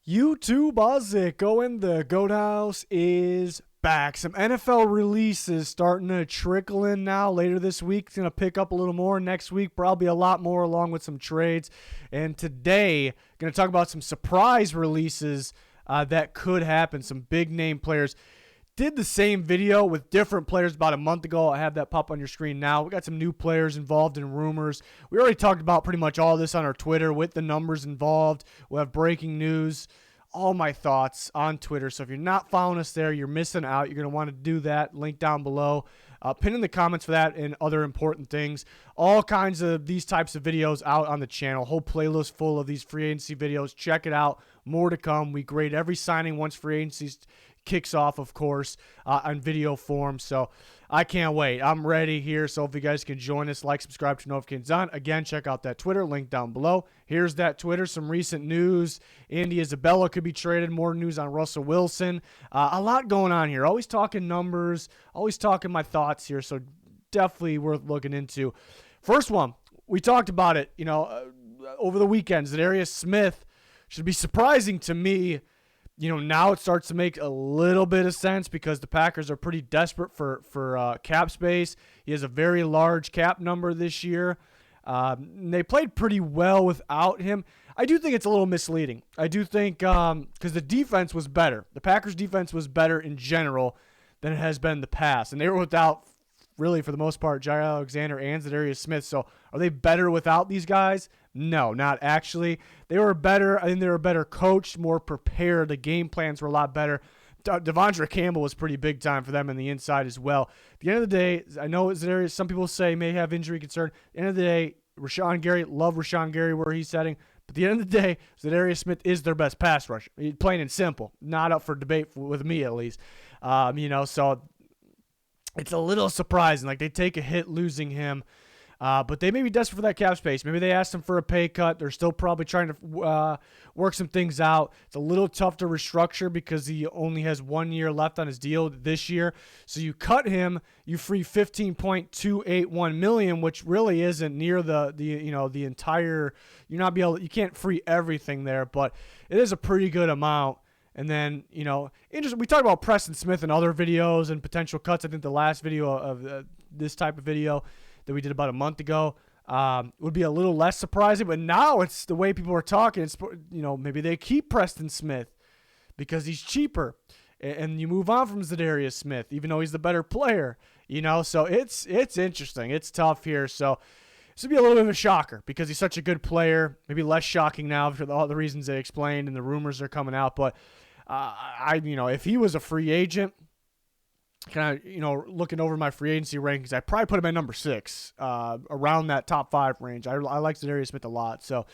YouTube Oziko in the Goat House is back. Some NFL releases starting to trickle in now. Later this week, it's going to pick up a little more. Next week, probably a lot more, along with some trades. And today, going to talk about some surprise releases that could happen. Some big name players. Did the same video with different players about a month ago. I have that pop on your screen now. We got some new players involved in rumors. We already talked about pretty much all this on our Twitter with the numbers involved. We'll have breaking news, all my thoughts on Twitter. So if you're not following us there, you're missing out. You're going to want to do that. Link down below. Pin in the comments for that and other important things. All kinds of these types of videos out on the channel. Whole playlist full of these free agency videos. Check it out. More to come. We grade every signing once free agency kicks off, of course, on video form. So I can't wait. I'm ready here. So if you guys can join us, like, subscribe, to notifications on. Again, check out that Twitter link down below. Here's that Twitter. Some recent news. Andy Isabella could be traded. More news on Russell Wilson. A lot going on here. Always talking numbers. Always talking my thoughts here. So definitely worth looking into. First one, we talked about it, over the weekends. Demarcus Smith should be surprising to me. Now it starts to make a little bit of sense because the Packers are pretty desperate for cap space. He has a very large cap number this year. They played pretty well without him. I do think it's a little misleading. I do think because the defense was better. The Packers' defense was better in general than it has been in the past. And they were without, really, for the most part, Jair Alexander and Demarcus Smith. So are they better without these guys? No, not actually. They were better. I think they were better coached, more prepared. The game plans were a lot better. Devondre Campbell was pretty big time for them in the inside as well. At the end of the day, I know some people say may have injury concern. At the end of the day, Rashawn Gary, love Rashawn Gary where he's setting. But at the end of the day, Demarcus Smith is their best pass rusher. Plain and simple. Not up for debate with me, at least. So it's a little surprising. Like, they take a hit losing him. But they may be desperate for that cap space. Maybe they asked him for a pay cut. They're still probably trying to work some things out. It's a little tough to restructure because he only has 1 year left on his deal this year. So you cut him, you free $15.281 million, which really isn't near the entire. You can't free everything there, but it is a pretty good amount. And then, interesting. We talked about Preston Smith and other videos and potential cuts. I think the last video of this type of video that we did about a month ago would be a little less surprising. But now it's the way people are talking. It's, maybe they keep Preston Smith because he's cheaper. And you move on from Demarcus Smith, even though he's the better player. So it's interesting. It's tough here. So this would be a little bit of a shocker because he's such a good player. Maybe less shocking now for all the reasons they explained and the rumors are coming out. But if he was a free agent, kind of, looking over my free agency rankings, I probably put him at number 6, around that top 5 range. I like Demarcus Smith a lot. So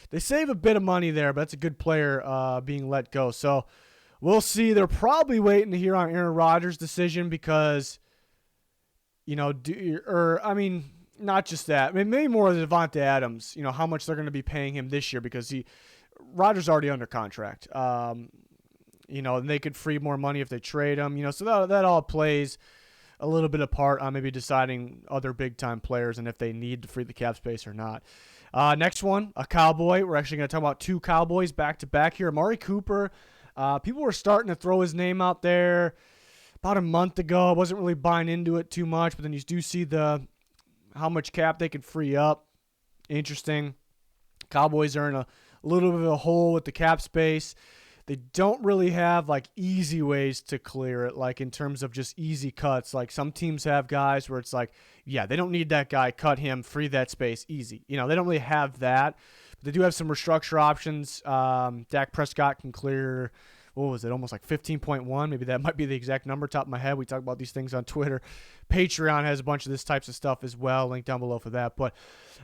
they save a bit of money there, but that's a good player being let go. So we'll see. They're probably waiting to hear on Aaron Rodgers' decision because, not just that. I mean, maybe more than Devontae Adams, how much they're going to be paying him this year because Rodgers already under contract. And they could free more money if they trade him, so that all plays a little bit of part on maybe deciding other big-time players and if they need to free the cap space or not. Next one, a Cowboy. We're actually going to talk about 2 Cowboys back-to-back here. Amari Cooper, people were starting to throw his name out there about a month ago. I wasn't really buying into it too much, but then you do see how much cap they could free up. Interesting. Cowboys are in a little bit of a hole with the cap space. They don't really have easy ways to clear it, in terms of just easy cuts. Like some teams have guys where it's they don't need that guy, cut him, free that space, easy. They don't really have that. But they do have some restructure options. Dak Prescott can clear, what was it, almost 15.1. Maybe that might be the exact number, top of my head. We talk about these things on Twitter. Patreon has a bunch of this types of stuff as well. Link down below for that. But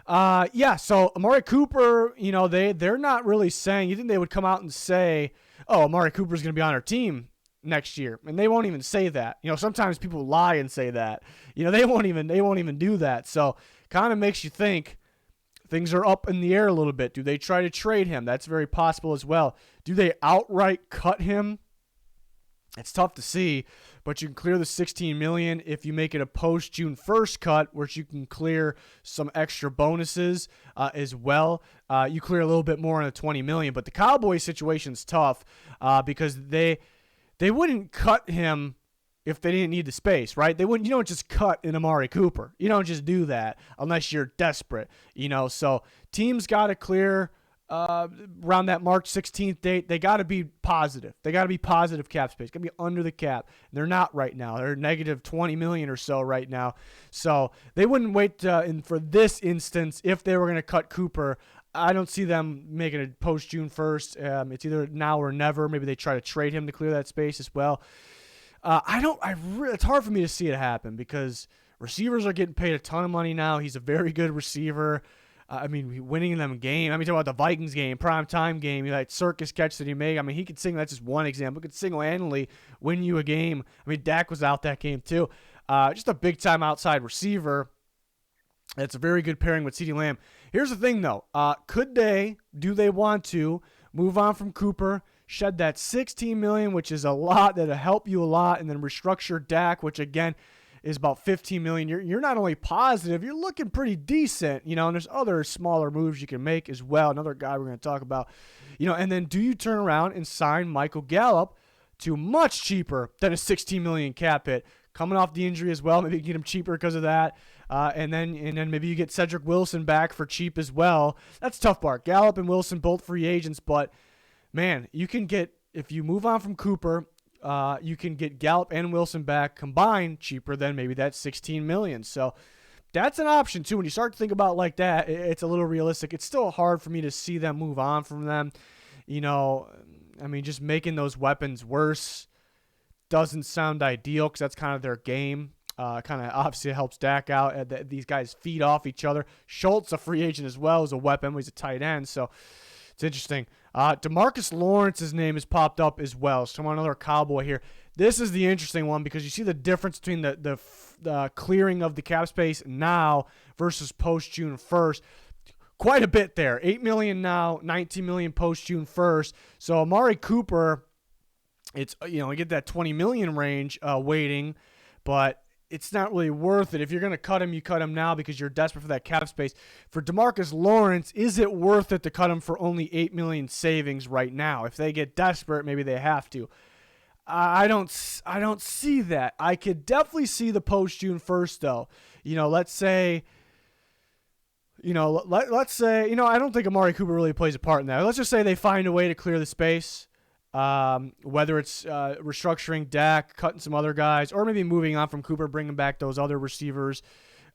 so Amari Cooper, they're not really saying, you think they would come out and say, oh, Amari Cooper's going to be on our team next year. And they won't even say that. Sometimes people lie and say that. They won't even do that. So kind of makes you think things are up in the air a little bit. Do they try to trade him? That's very possible as well. Do they outright cut him It's tough to see, but you can clear the $16 million if you make it a post-June 1st cut, which you can clear some extra bonuses as well. You clear a little bit more on the $20 million, but the Cowboys situation's tough because they wouldn't cut him if they didn't need the space, right? They wouldn't. You don't just cut an Amari Cooper. You don't just do that unless you're desperate, So teams got to clear around that March 16th date. They got to be positive. They got to be positive cap space. Got to be under the cap. They're not right now. They're negative $20 million or so right now. So they wouldn't wait for this instance if they were going to cut Cooper. I don't see them making it post June 1st. It's either now or never. Maybe they try to trade him to clear that space as well. It's hard for me to see it happen because receivers are getting paid a ton of money now. He's a very good receiver. Winning them game. Talking about the Vikings game, prime time game, that circus catch that he made. He could that's just one example. He could single-handedly win you a game. Dak was out that game too. Just a big-time outside receiver. That's a very good pairing with CeeDee Lamb. Here's the thing, though. Do they want to move on from Cooper, shed that $16 million, which is a lot, that'll help you a lot, and then restructure Dak, which, again, is about $15 million. You're not only positive, you're looking pretty decent, and there's other smaller moves you can make as well. Another guy we're going to talk about, and then do you turn around and sign Michael Gallup to much cheaper than a $16 million cap hit, coming off the injury as well? Maybe you can get him cheaper because of that. And then maybe you get Cedric Wilson back for cheap as well. That's the tough part. Gallup and Wilson, both free agents, but man, you can get, if you move on from Cooper, you can get Gallup and Wilson back combined cheaper than maybe that $16 million. So that's an option too. When you start to think about it like that, it's a little realistic. It's still hard for me to see them move on from them. Just making those weapons worse doesn't sound ideal because that's kind of their game. Kind of obviously helps Dak out. These guys feed off each other. Schultz, a free agent as well, is a weapon. He's a tight end, so it's interesting. Demarcus Lawrence's name has popped up as well. So another Cowboy here. This is the interesting one because you see the difference between the clearing of the cap space now versus post June 1st. Quite a bit there. $8 million now, $19 million post June 1st. So Amari Cooper, it's you get that $20 million range waiting, but it's not really worth it. If you're going to cut him, you cut him now because you're desperate for that cap space. For Demarcus Lawrence, is it worth it to cut him for only $8 million savings right now? If they get desperate, maybe they have to. I don't see that. I could definitely see the post June 1st though. Let's say, let's say, I don't think Amari Cooper really plays a part in that. Let's just say they find a way to clear the space. Whether it's restructuring Dak, cutting some other guys, or maybe moving on from Cooper, bringing back those other receivers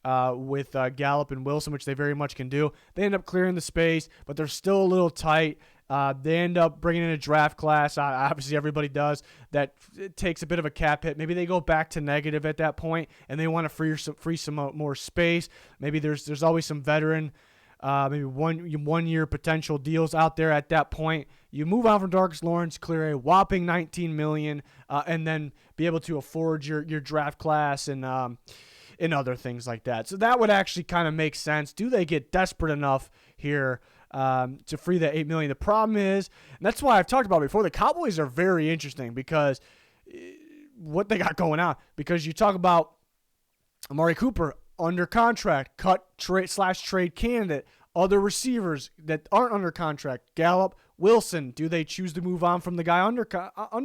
with Gallup and Wilson, which they very much can do. They end up clearing the space, but they're still a little tight. They end up bringing in a draft class. Obviously, everybody does. That it takes a bit of a cap hit. Maybe they go back to negative at that point, and they want to free some more space. Maybe there's always some veteran. Maybe one year potential deals out there at that point. You move on from Demarcus Lawrence, clear a whopping $19 million, and then be able to afford your draft class and other things like that. So that would actually kind of make sense. Do they get desperate enough here to free that $8 million? The problem is, and that's why I've talked about it before, the Cowboys are very interesting because what they got going on. Because you talk about Amari Cooper, under contract, trade candidate, other receivers that aren't under contract, Gallup, Wilson, do they choose to move on from the guy under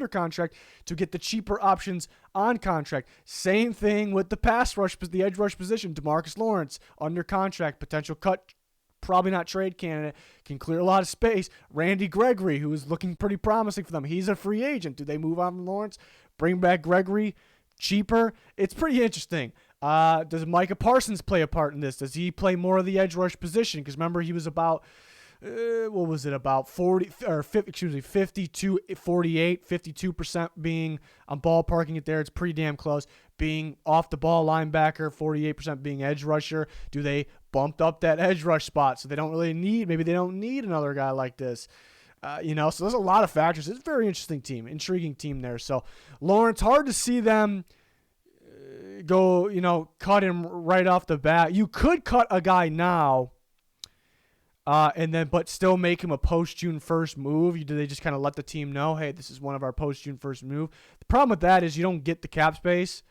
contract to get the cheaper options on contract? Same thing with the edge rush position. Demarcus Lawrence, under contract, potential cut, probably not trade candidate, can clear a lot of space. Randy Gregory, who is looking pretty promising for them, he's a free agent. Do they move on from Lawrence, bring back Gregory, cheaper? It's pretty interesting. Does Micah Parsons play a part in this? Does he play more of the edge rush position? Because remember, he was about, 52, 48, 52% being, I'm ballparking it there. It's pretty damn close. Being off the ball linebacker, 48% being edge rusher. Do they bump up that edge rush spot so they don't need another guy like this? So there's a lot of factors. It's a very interesting team, intriguing team there. So Lawrence, hard to see them go, cut him right off the bat. You could cut a guy now but still make him a post-June 1st move? Do they just kind of let the team know, hey, this is one of our post-June 1st move? The problem with that is you don't get the cap space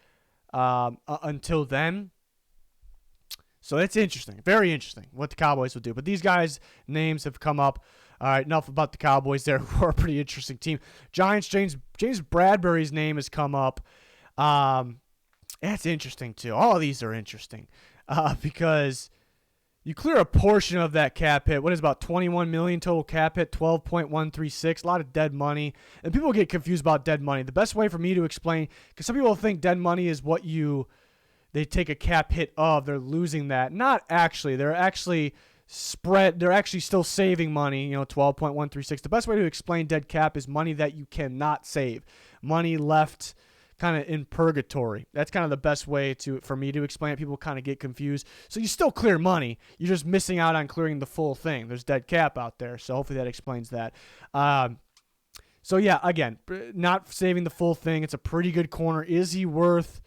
until then. So it's interesting, very interesting what the Cowboys will do. But these guys' names have come up. All right, enough about the Cowboys there. We're a pretty interesting team. Giants, James Bradbury's name has come up. That's interesting too. All of these are interesting because you clear a portion of that cap hit. What is about $21 million total cap hit, 12.136, a lot of dead money. And people get confused about dead money. The best way for me to explain, because some people think dead money is what they take a cap hit of. They're losing that. Not actually. They're actually still saving money, 12.136. The best way to explain dead cap is money that you cannot save. Money left kind of in purgatory. That's kind of the best way for me to explain it. People kind of get confused. So you still clear money. You're just missing out on clearing the full thing. There's dead cap out there. So hopefully that explains that. So yeah, again, not saving the full thing. It's a pretty good corner. Is he worth...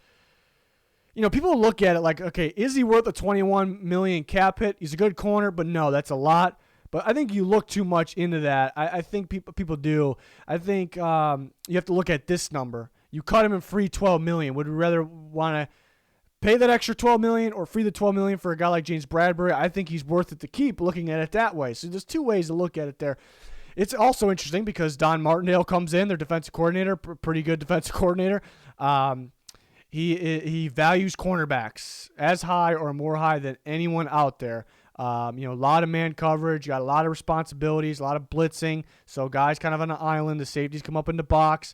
people look at it like, okay, is he worth a $21 million cap hit? He's a good corner, but no, that's a lot. But I think you look too much into that. I think people do. I think you have to look at this number. You cut him in free $12 million. Would we rather want to pay that extra $12 million or free the $12 million for a guy like James Bradbury? I think he's worth it to keep, looking at it that way. So there's two ways to look at it there. It's also interesting because Don Martindale comes in, their defensive coordinator, pretty good defensive coordinator. He values cornerbacks as high or more high than anyone out there. A lot of man coverage, you got a lot of responsibilities, a lot of blitzing. So guys kind of on an island, the safeties come up in the box.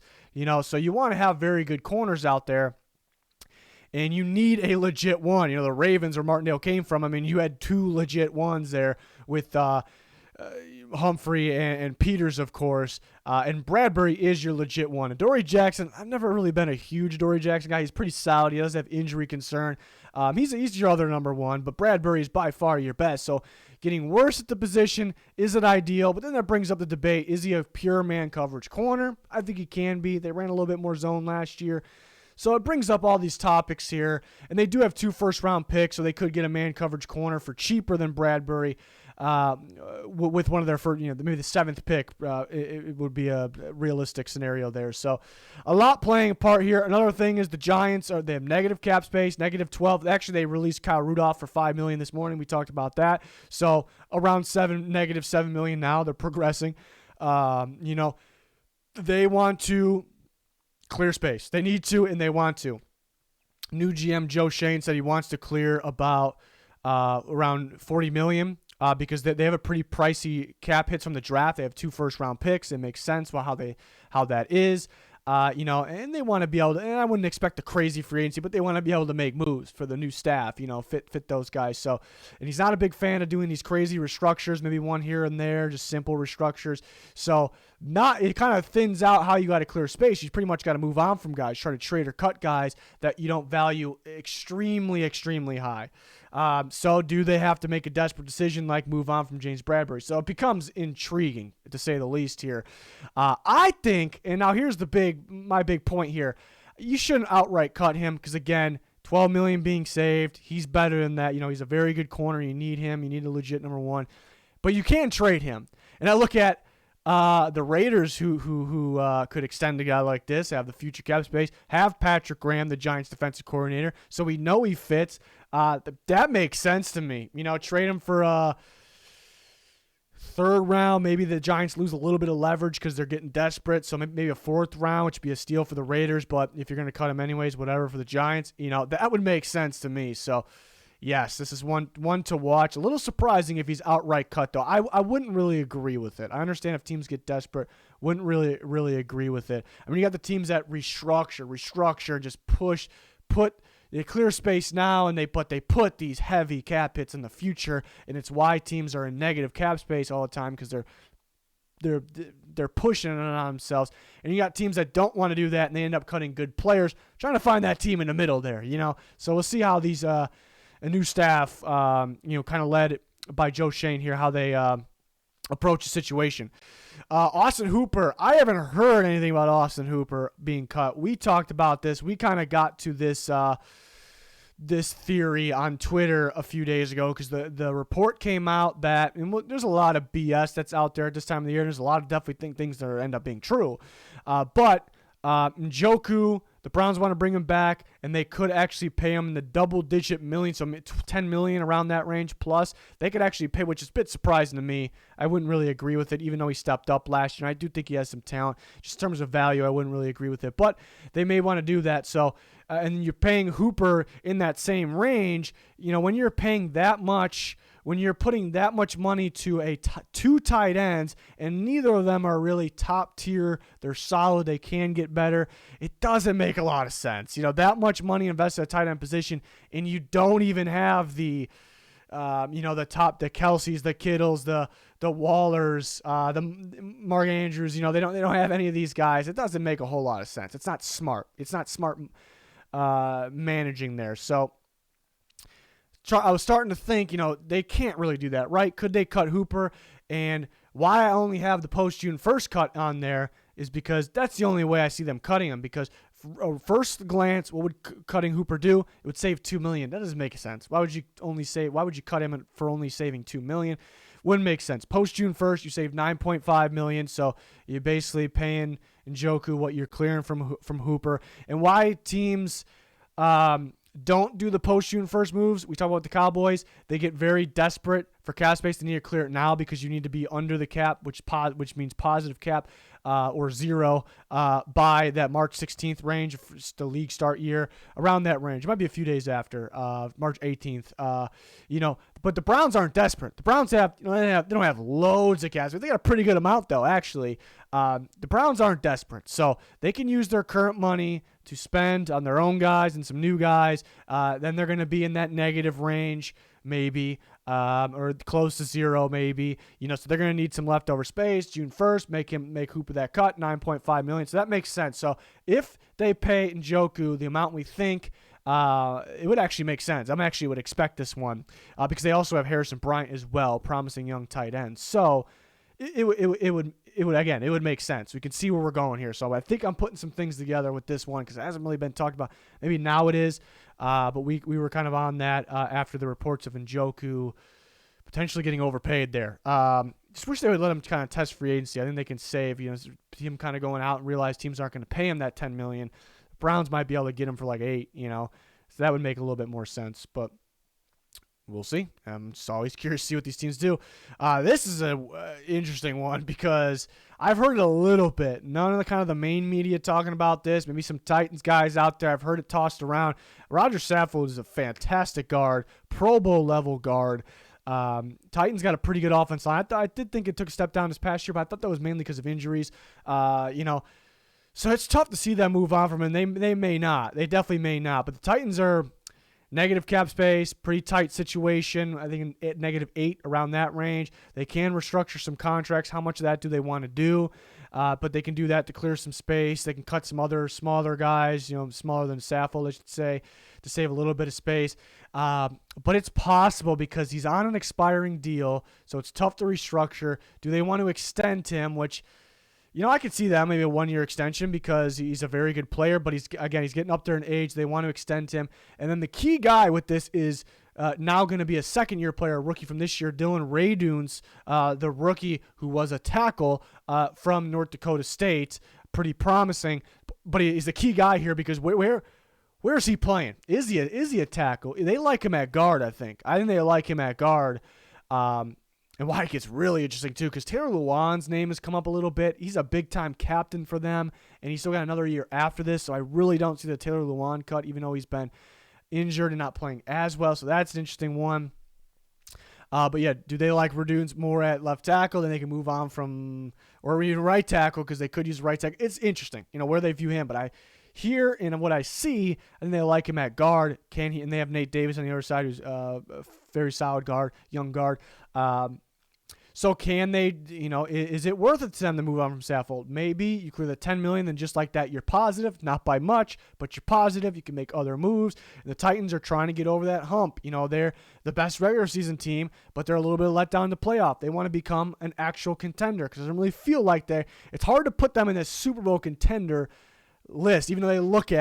So you want to have very good corners out there. And you need a legit one. The Ravens, where Martindale came from, I mean, you had two legit ones there with Humphrey and Peters, of course, and Bradbury is your legit one. Adoree Jackson, I've never really been a huge Adoree Jackson guy. He's pretty solid. He does have injury concern. He's your other number one, but Bradbury is by far your best. So getting worse at the position isn't ideal, but then that brings up the debate. Is he a pure man coverage corner? I think he can be. They ran a little bit more zone last year. So it brings up all these topics here, and they do have 2 first-round picks, so they could get a man coverage corner for cheaper than Bradbury. With one of their first, maybe the 7th pick, it would be a realistic scenario there. So a lot playing a part here. Another thing is the Giants they have negative cap space, negative 12. Actually, they released Kyle Rudolph for $5 million this morning. We talked about that. So around negative $7 million now. They're progressing. They want to clear space. They need to, and they want to. New GM Joe Shane said he wants to clear about around $40 million. Because they have a pretty pricey cap hits from the draft. They have 2 first-round picks. It makes sense how that is. And they want to be able to, and I wouldn't expect a crazy free agency, but they want to be able to make moves for the new staff, fit those guys. So, and he's not a big fan of doing these crazy restructures, maybe one here and there, just simple restructures. So it kind of thins out how you got to clear space. You pretty much got to move on from guys, try to trade or cut guys that you don't value extremely, extremely high. So do they have to make a desperate decision like move on from James Bradbury? So it becomes intriguing, to say the least here. I think, and now here's my big point here. You shouldn't outright cut him because, again, $12 million being saved. He's better than that. He's a very good corner. You need him. You need a legit number one. But you can trade him. And I look at the Raiders who could extend a guy like this, have the future cap space, have Patrick Graham, the Giants defensive coordinator, so we know he fits. That makes sense to me. Trade him for a 3rd round. Maybe the Giants lose a little bit of leverage because they're getting desperate. So maybe a 4th round, which would be a steal for the Raiders. But if you're going to cut him anyways, whatever for the Giants, that would make sense to me. So yes, this is one to watch. A little surprising if he's outright cut, though. I wouldn't really agree with it. I understand if teams get desperate, wouldn't really agree with it. I mean, you got the teams that restructure, just they clear space now, and they put these heavy cap hits in the future, and it's why teams are in negative cap space all the time because they're pushing it on themselves. And you got teams that don't want to do that, and they end up cutting good players, trying to find that team in the middle there. So we'll see how these a new staff, kind of led by Joe Shane here, how they approach the situation. Austin Hooper, I haven't heard anything about Austin Hooper being cut. We talked about this. We kind of got to this this theory on Twitter a few days ago because the report came out that, and there's a lot of BS that's out there at this time of the year. There's a lot of definitely things that end up being true. But Njoku, the Browns want to bring him back, and they could actually pay him in the double-digit millions, so $10 million around that range plus. They could actually pay, which is a bit surprising to me. I wouldn't really agree with it, even though he stepped up last year. I do think he has some talent. Just in terms of value, I wouldn't really agree with it. But they may want to do that. So, and you're paying Hooper in that same range. When you're paying that much, when you're putting that much money to two tight ends, and neither of them are really top tier, they're solid, they can get better, it doesn't make a lot of sense. That much money invested at tight end position, and you don't even have the Kelce's, the Kittles, the Wallers, the Mark Andrews. They don't have any of these guys. It doesn't make a whole lot of sense. It's not smart. It's not smart managing there. So I was starting to think, they can't really do that, right? Could they cut Hooper? And why I only have the post-June 1st cut on there is because that's the only way I see them cutting him. Because first glance, what would cutting Hooper do? It would save $2 million. That doesn't make sense. Why would you cut him for only saving $2 million? Wouldn't make sense. Post-June 1st, you save $9.5 million. So you're basically paying Njoku what you're clearing from Hooper. And why teams don't do the post-June 1st moves. We talk about the Cowboys. They get very desperate for cap space. They need to clear it now because you need to be under the cap, which means positive cap or zero by that March 16th range, if it's the league start year, around that range. It might be a few days after March 18th. But the Browns aren't desperate. The Browns they don't have loads of cap space. They got a pretty good amount though, actually. The Browns aren't desperate, so they can use their current money to spend on their own guys and some new guys. Then they're going to be in that negative range, maybe, or close to zero, maybe. So they're going to need some leftover space. June 1st, make Hooper that cut, $9.5 million. So that makes sense. So if they pay Njoku the amount we think, it would actually make sense. Would expect this one because they also have Harrison Bryant as well, promising young tight end. So it would make sense. We can see where we're going here. So I think I'm putting some things together with this one because it hasn't really been talked about. Maybe now it is, but we were kind of on that after the reports of Njoku potentially getting overpaid there. Just wish they would let him kind of test free agency. I think they can save, him kind of going out and realize teams aren't going to pay him that $10 million. The Browns might be able to get him for like $8 million, so that would make a little bit more sense, but we'll see. I'm just always curious to see what these teams do. This is an interesting one because I've heard it a little bit. None of the main media talking about this. Maybe some Titans guys out there. I've heard it tossed around. Roger Saffold is a fantastic guard, Pro Bowl level guard. Titans got a pretty good offense line. I did think it took a step down this past year, but I thought that was mainly because of injuries. So it's tough to see them move on from him. They may not. They definitely may not. But the Titans are negative cap space, pretty tight situation. I think at -8 around that range. They can restructure some contracts. How much of that do they want to do? But they can do that to clear some space. They can cut some other smaller guys, smaller than Saffold, I should say, to save a little bit of space. But it's possible because he's on an expiring deal, so it's tough to restructure. Do they want to extend him, which I could see that, maybe a 1-year extension because he's a very good player, but he's getting up there in age. They want to extend him. And then the key guy with this is now going to be a second-year player, a rookie from this year, Dylan Raduns, the rookie who was a tackle from North Dakota State. Pretty promising, but he's the key guy here because where is he playing? Is he a tackle? They like him at guard, I think. I think they like him at guard. And why it gets really interesting, too, because Taylor Lewan's name has come up a little bit. He's a big-time captain for them, and he's still got another year after this, so I really don't see the Taylor Lewan cut, even though he's been injured and not playing as well, so that's an interesting one. But, yeah, do they like Raduns more at left tackle? Then they can move on from – or even right tackle because they could use right tackle. It's interesting, where they view him, but I hear and what I see, I think they like him at guard. And they have Nate Davis on the other side, who's a very solid guard, young guard. So can they, is it worth it to them to move on from Saffold? Maybe you clear the $10 million, then just like that, you're positive, not by much, but you're positive. You can make other moves. And the Titans are trying to get over that hump. They're the best regular season team, but they're a little bit let down in the playoff. They want to become an actual contender because it doesn't really feel like it's hard to put them in a Super Bowl contender list, even though they look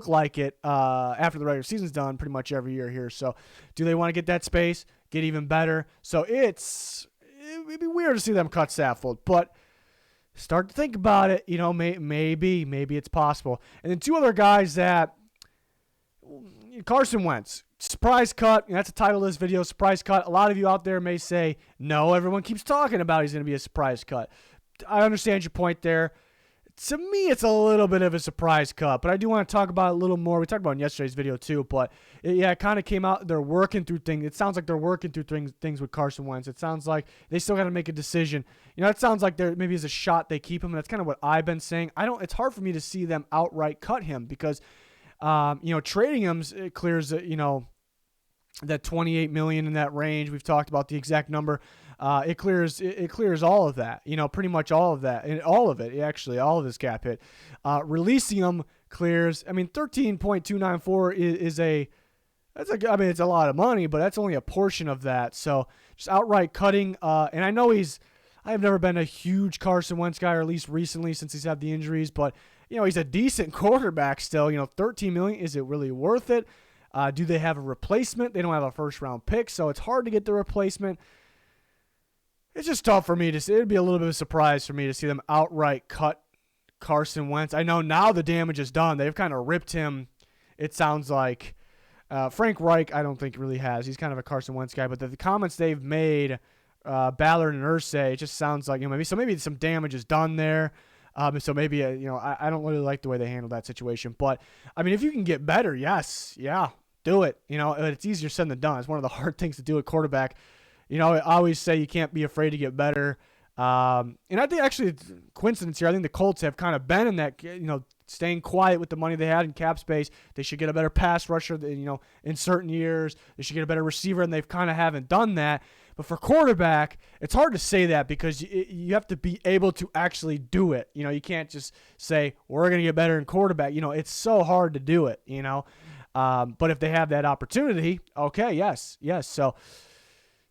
like it after the regular season's done pretty much every year here. So do they want to get that space, get even better? So it'd be weird to see them cut Saffold, but start to think about it. Maybe it's possible. And then two other guys that Carson Wentz, surprise cut. That's the title of this video, surprise cut. A lot of you out there may say, no, everyone keeps talking about he's going to be a surprise cut. I understand your point there. To me, it's a little bit of a surprise cut, but I do want to talk about it a little more. We talked about it in yesterday's video too, but it kind of came out. They're working through things. It sounds like they're working through things with Carson Wentz. It sounds like they still got to make a decision. It sounds like there maybe is a shot they keep him. And that's kind of what I've been saying. It's hard for me to see them outright cut him because, trading him it clears, that $28 million in that range. We've talked about the exact number. It clears all of that, pretty much all of that, and all of it, actually, all of his cap hit. Releasing him clears. 13.294 it's a lot of money, but that's only a portion of that. So just outright cutting. And I know I've never been a huge Carson Wentz guy, or at least recently since he's had the injuries, but he's a decent quarterback still. $13 million, is it really worth it? Do they have a replacement? They don't have a first-round pick, so it's hard to get the replacement. It's just tough for me to see. It'd be a little bit of a surprise for me to see them outright cut Carson Wentz. I know now the damage is done. They've kind of ripped him, it sounds like. Frank Reich, I don't think really has. He's kind of a Carson Wentz guy, but the comments they've made, Ballard and Irsay, it just sounds like maybe some damage is done there. So maybe I don't really like the way they handled that situation. But if you can get better, yes, yeah, do it. It's easier said than done. It's one of the hard things to do at quarterback. I always say you can't be afraid to get better. And I think actually, coincidence here, I think the Colts have kind of been in that, staying quiet with the money they had in cap space. They should get a better pass rusher, in certain years. They should get a better receiver, and they've kind of haven't done that. But for quarterback, it's hard to say that because you have to be able to actually do it. You can't just say, we're going to get better in quarterback. It's so hard to do it, But if they have that opportunity, okay, yes. So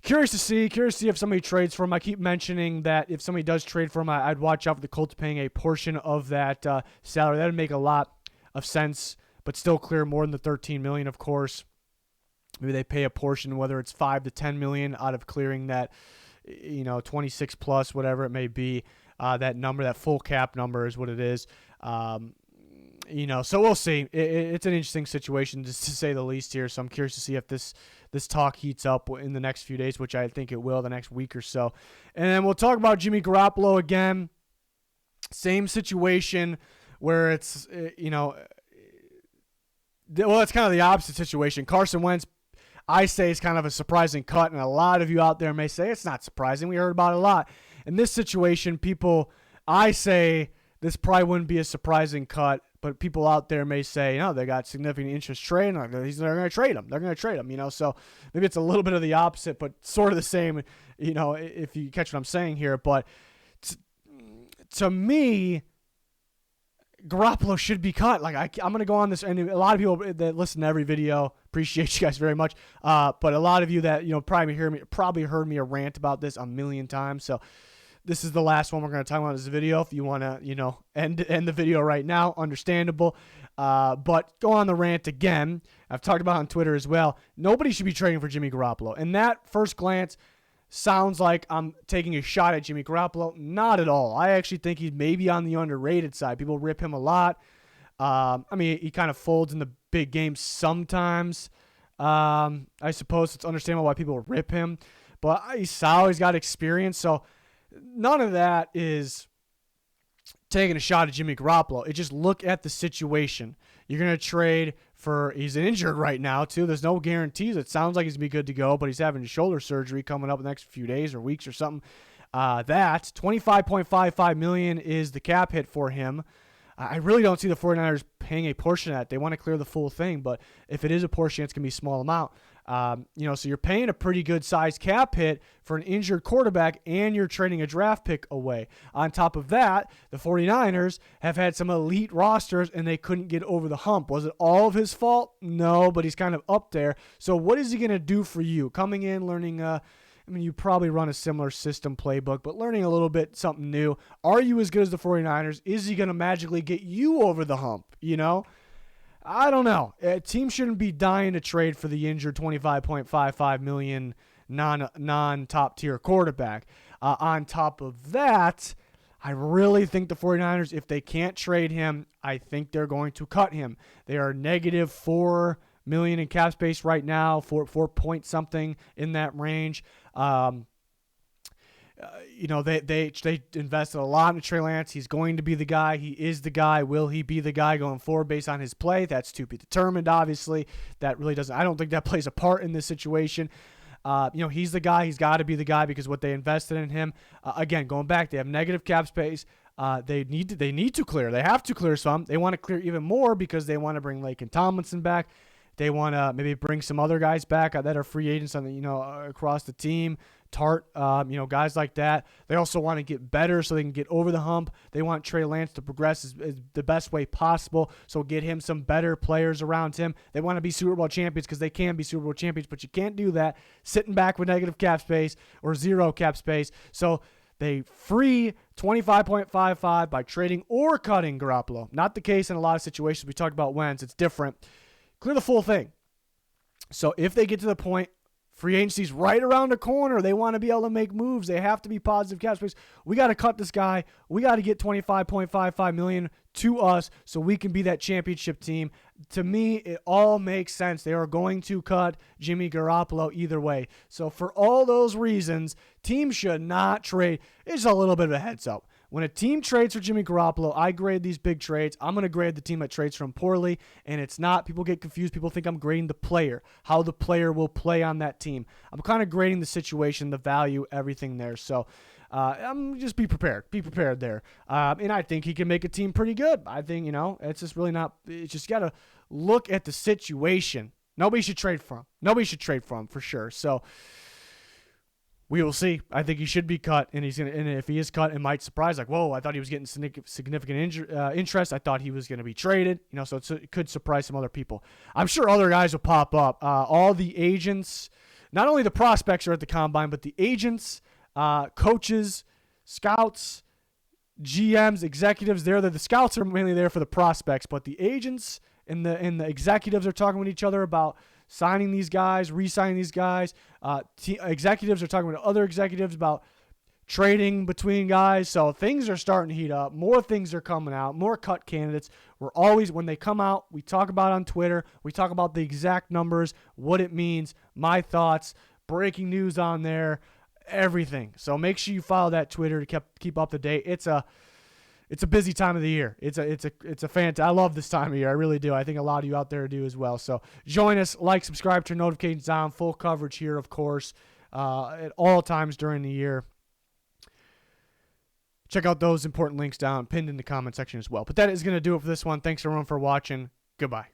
curious to see if somebody trades for him. I keep mentioning that if somebody does trade for him, I'd watch out for the Colts paying a portion of that salary. That would make a lot of sense, but still clear more than the $13 million, of course. Maybe they pay a portion, whether it's $5 to $10 million out of clearing that, 26 plus, whatever it may be. That number, that full cap number is what it is. So we'll see. It's an interesting situation, just to say the least here. So I'm curious to see if this talk heats up in the next few days, which I think it will, the next week or so. And then we'll talk about Jimmy Garoppolo again. Same situation where it's, it's kind of the opposite situation. Carson Wentz, I say, is kind of a surprising cut, and a lot of you out there may say it's not surprising. We heard about it a lot. In this situation, I say this probably wouldn't be a surprising cut, but people out there may say, they got significant interest trading. They're going to trade him. They're going to trade him, So maybe it's a little bit of the opposite, but sort of the same, if you catch what I'm saying here. But to me, Garoppolo should be cut. I'm going to go on this, and a lot of people that listen to every video, appreciate you guys very much. But a lot of you that probably heard me rant about this a million times. So this is the last one we're going to talk about in this video. If you want to, end the video right now, understandable. But go on the rant again. I've talked about it on Twitter as well. Nobody should be trading for Jimmy Garoppolo. And that first glance sounds like I'm taking a shot at Jimmy Garoppolo. Not at all. I actually think he's maybe on the underrated side. People rip him a lot. He kind of folds in the big games sometimes. I suppose it's understandable why people rip him. But he's solid. He's got experience. So none of that is taking a shot at Jimmy Garoppolo. Just look at the situation. You're going to trade for, he's injured right now too. There's no guarantees. It sounds like he's going to be good to go, but he's having shoulder surgery coming up in the next few days or weeks or something. That $25.55 million is the cap hit for him. I really don't see the 49ers paying a portion of that. They want to clear the full thing, but if it is a portion, it's going to be a small amount. So you're paying a pretty good size cap hit for an injured quarterback, and you're trading a draft pick away. On top of that, the 49ers have had some elite rosters, and they couldn't get over the hump. Was it all of his fault? No, but he's kind of up there. So what is he going to do for you? Coming in, learning I mean, you probably run a similar system playbook, but learning a little bit something new. Are you as good as the 49ers? Is he going to magically get you over the hump? I don't know. A team shouldn't be dying to trade for the injured $25.55 million non-top tier quarterback. On top of that, I really think the 49ers, if they can't trade him, I think they're going to cut him. They are negative $4 million in cap space right now, 4 point something in that range. They invested a lot in Trey Lance. He's going to be the guy. He is the guy. Will he be the guy going forward based on his play? That's to be determined, obviously. That really doesn't – I don't think that plays a part in this situation. He's the guy. He's got to be the guy because what they invested in him. Again, going back, they have negative cap space. They need to clear. They have to clear some. They want to clear even more because they want to bring Laken Tomlinson back. They want to maybe bring some other guys back that are free agents across the team. Tart, guys like that. They also want to get better so they can get over the hump. They want Trey Lance to progress as the best way possible, so get him some better players around him. They want to be Super Bowl champions because they can be Super Bowl champions, but you can't do that sitting back with negative cap space or zero cap space. So they free $25.55 by trading or cutting Garoppolo. Not the case in a lot of situations. We talked about Wentz. It's different. Clear the full thing. So if they get to the point, free agency's right around the corner, they want to be able to make moves, they have to be positive cap space. We got to cut this guy. We got to get $25.55 million to us so we can be that championship team. To me, it all makes sense. They are going to cut Jimmy Garoppolo either way. So for all those reasons, teams should not trade. It's a little bit of a heads up. When a team trades for Jimmy Garoppolo, I grade these big trades. I'm going to grade the team that trades for him poorly, and it's not. People get confused. People think I'm grading the player, how the player will play on that team. I'm kind of grading the situation, the value, everything there. So just be prepared. Be prepared there. And I think he can make a team pretty good. I think, it's just really not – it's just got to look at the situation. Nobody should trade for him. Nobody should trade for him for sure. So – we will see. I think he should be cut, and if he is cut, it might surprise. Like, whoa, I thought he was getting significant interest. I thought he was going to be traded. So it could surprise some other people. I'm sure other guys will pop up. All the agents, not only the prospects are at the combine, but the agents, coaches, scouts, GMs, executives. The scouts are mainly there for the prospects, but the agents and the executives are talking with each other about signing these guys, re-signing these guys. Executives are talking with other executives about trading between guys. So things are starting to heat up. More things are coming out. More cut candidates. When they come out, we talk about it on Twitter. We talk about the exact numbers, what it means, my thoughts, breaking news on there, everything. So make sure you follow that Twitter to keep up to date. It's a busy time of the year. It's a I love this time of year. I really do. I think a lot of you out there do as well. So join us, like, subscribe, turn notifications on. Full coverage here, of course, at all times during the year. Check out those important links down, pinned in the comment section as well. But that is going to do it for this one. Thanks everyone for watching. Goodbye.